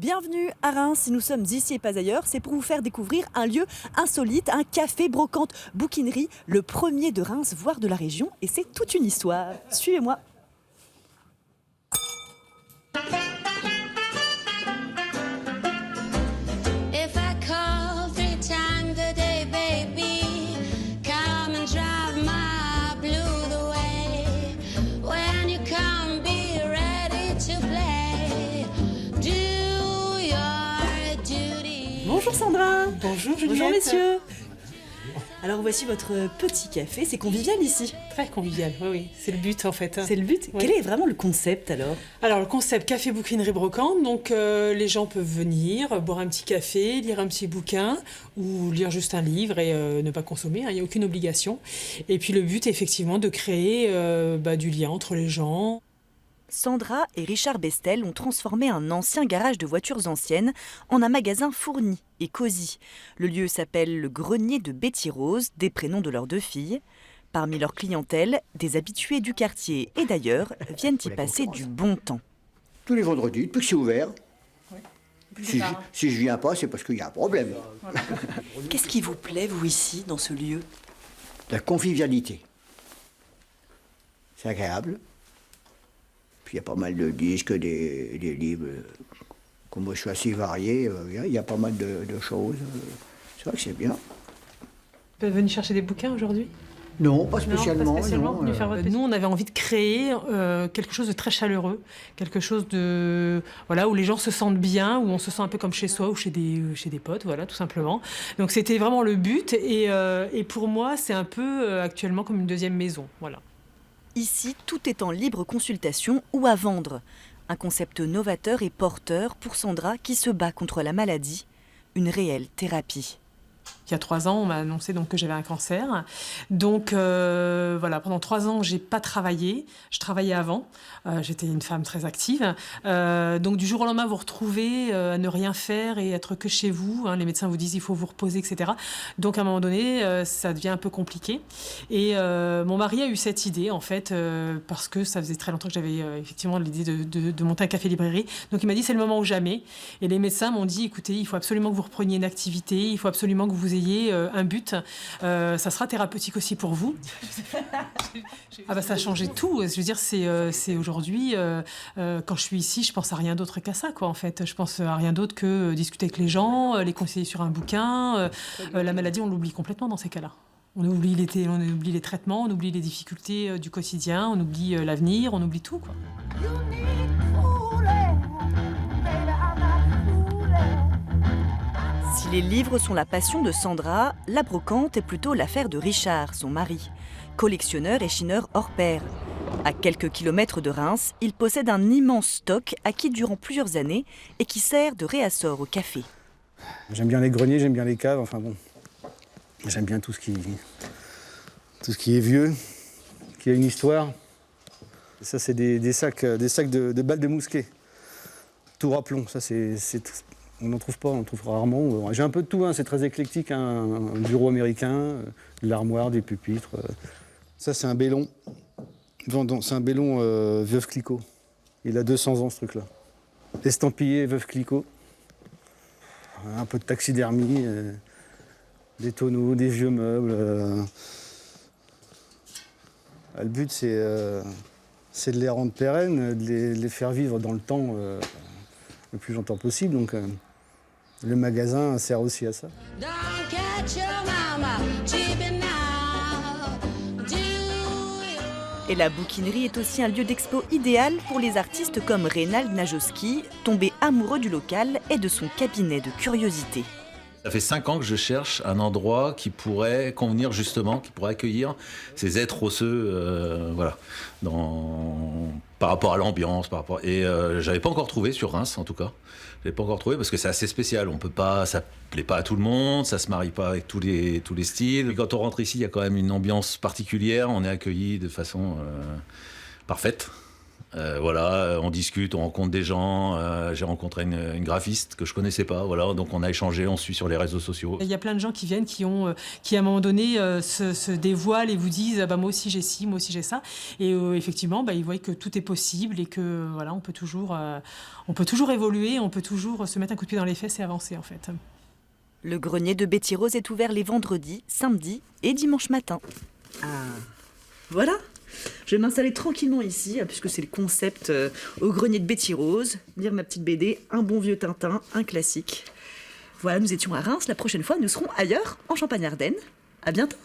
Bienvenue à Reims, si nous sommes ici et pas ailleurs, c'est pour vous faire découvrir un lieu insolite, un café brocante bouquinerie, le premier de Reims, voire de la région, et c'est toute une histoire. Suivez-moi. If I call 3 times a day, baby, come and drive my blues away. When you come, be ready to play. Do your duty. Bonjour Sandra. Bonjour Juliette. Bonjour messieurs. Alors voici votre petit café, c'est convivial ici. Très convivial, oui, c'est le but en fait. C'est le but. Oui. Quel est vraiment le concept alors? Alors le concept café bouquinerie brocante, donc les gens peuvent venir, boire un petit café, lire un petit bouquin ou lire juste un livre et ne pas consommer, il n'y a aucune obligation. Et puis le but est effectivement de créer du lien entre les gens. Sandra et Richard Bestel ont transformé un ancien garage de voitures anciennes en un magasin fourni et cosy. Le lieu s'appelle le Grenier de Betty Rose, des prénoms de leurs 2 filles. Parmi leur clientèle, des habitués du quartier et d'ailleurs viennent y passer du bon temps. Tous les vendredis, depuis que c'est ouvert. Si je viens pas, c'est parce qu'il y a un problème. Qu'est-ce qui vous plaît, vous, ici, dans ce lieu? La convivialité. C'est agréable. Puis il y a pas mal de disques, des livres. Comme moi je suis assez varié, il y a pas mal de choses. C'est vrai que c'est bien. Vous pouvez venir chercher des bouquins aujourd'hui ? Non, pas spécialement. Nous, on avait envie de créer quelque chose de très chaleureux, quelque chose de où les gens se sentent bien, où on se sent un peu comme chez soi ou chez des potes, voilà, tout simplement. Donc c'était vraiment le but et pour moi, c'est un peu actuellement comme une deuxième maison, voilà. Ici, tout est en libre consultation ou à vendre. Un concept novateur et porteur pour Sandra qui se bat contre la maladie, une réelle thérapie. Il y a 3 ans, on m'a annoncé donc que j'avais un cancer. Donc pendant 3 ans, j'ai pas travaillé. Je travaillais avant. J'étais une femme très active. Donc du jour au lendemain, vous retrouvez à ne rien faire et être que chez vous. Les médecins vous disent il faut vous reposer, etc. Donc à un moment donné, ça devient un peu compliqué. Et mon mari a eu cette idée en fait parce que ça faisait très longtemps que j'avais effectivement l'idée de monter un café-librairie. Donc il m'a dit c'est le moment ou jamais. Et les médecins m'ont dit écoutez, il faut absolument que vous repreniez une activité. Il faut absolument que vous ayez un but. Ça sera thérapeutique aussi pour vous. Ça a changé tout. Je veux dire, c'est aujourd'hui, quand je suis ici, je pense à rien d'autre qu'à ça, quoi, en fait. Je pense à rien d'autre que discuter avec les gens, les conseiller sur un bouquin. La maladie, on l'oublie complètement dans ces cas-là. On oublie les traitements, on oublie les difficultés du quotidien, on oublie l'avenir, on oublie tout, quoi. Si les livres sont la passion de Sandra, la brocante est plutôt l'affaire de Richard, son mari. Collectionneur et chineur hors pair. À quelques kilomètres de Reims, il possède un immense stock acquis durant plusieurs années et qui sert de réassort au café. J'aime bien les greniers, j'aime bien les caves, enfin bon. J'aime bien tout ce qui est vieux, qui a une histoire. Et ça, c'est des sacs de balles de mousquet. Tout à plomb, ça on n'en trouve pas, on en trouve rarement. J'ai un peu de tout, c'est très éclectique, un bureau américain, de l'armoire, des pupitres. Ça, c'est un bellon. C'est un bellon Veuve Clicquot. Il a 200 ans, ce truc-là. Estampillé Veuve Clicquot. Un peu de taxidermie, des tonneaux, des vieux meubles. Le but, c'est de les rendre pérennes, de les faire vivre dans le temps le plus longtemps possible. Donc, le magasin sert aussi à ça. Don't catch your mama cheaping now. Do your... Et la bouquinerie est aussi un lieu d'expo idéal pour les artistes comme Reynald Najowski, tombé amoureux du local et de son cabinet de curiosités. Ça fait 5 ans que je cherche un endroit qui pourrait convenir justement, qui pourrait accueillir ces êtres osseux, par rapport à l'ambiance, j'avais pas encore trouvé sur Reims en tout cas. J'avais pas encore trouvé parce que c'est assez spécial. On peut pas, ça plaît pas à tout le monde, ça se marie pas avec tous les styles. Et quand on rentre ici, il y a quand même une ambiance particulière. On est accueilli de façon parfaite. Voilà, on discute, on rencontre des gens. J'ai rencontré une graphiste que je connaissais pas. Voilà, donc on a échangé, on se suit sur les réseaux sociaux. Il y a plein de gens qui viennent, qui à un moment donné se dévoilent et vous disent moi aussi j'ai ci, moi aussi j'ai ça. Et effectivement, ils voient que tout est possible et que voilà, on peut toujours évoluer, on peut toujours se mettre un coup de pied dans les fesses et avancer en fait. Le grenier de Betty Rose est ouvert les vendredis, samedis et dimanche matin. Ah, voilà. Je vais m'installer tranquillement ici, puisque c'est le concept au grenier de Betty Rose. Lire ma petite BD, un bon vieux Tintin, un classique. Voilà, nous étions à Reims. La prochaine fois, nous serons ailleurs, en Champagne-Ardenne. À bientôt.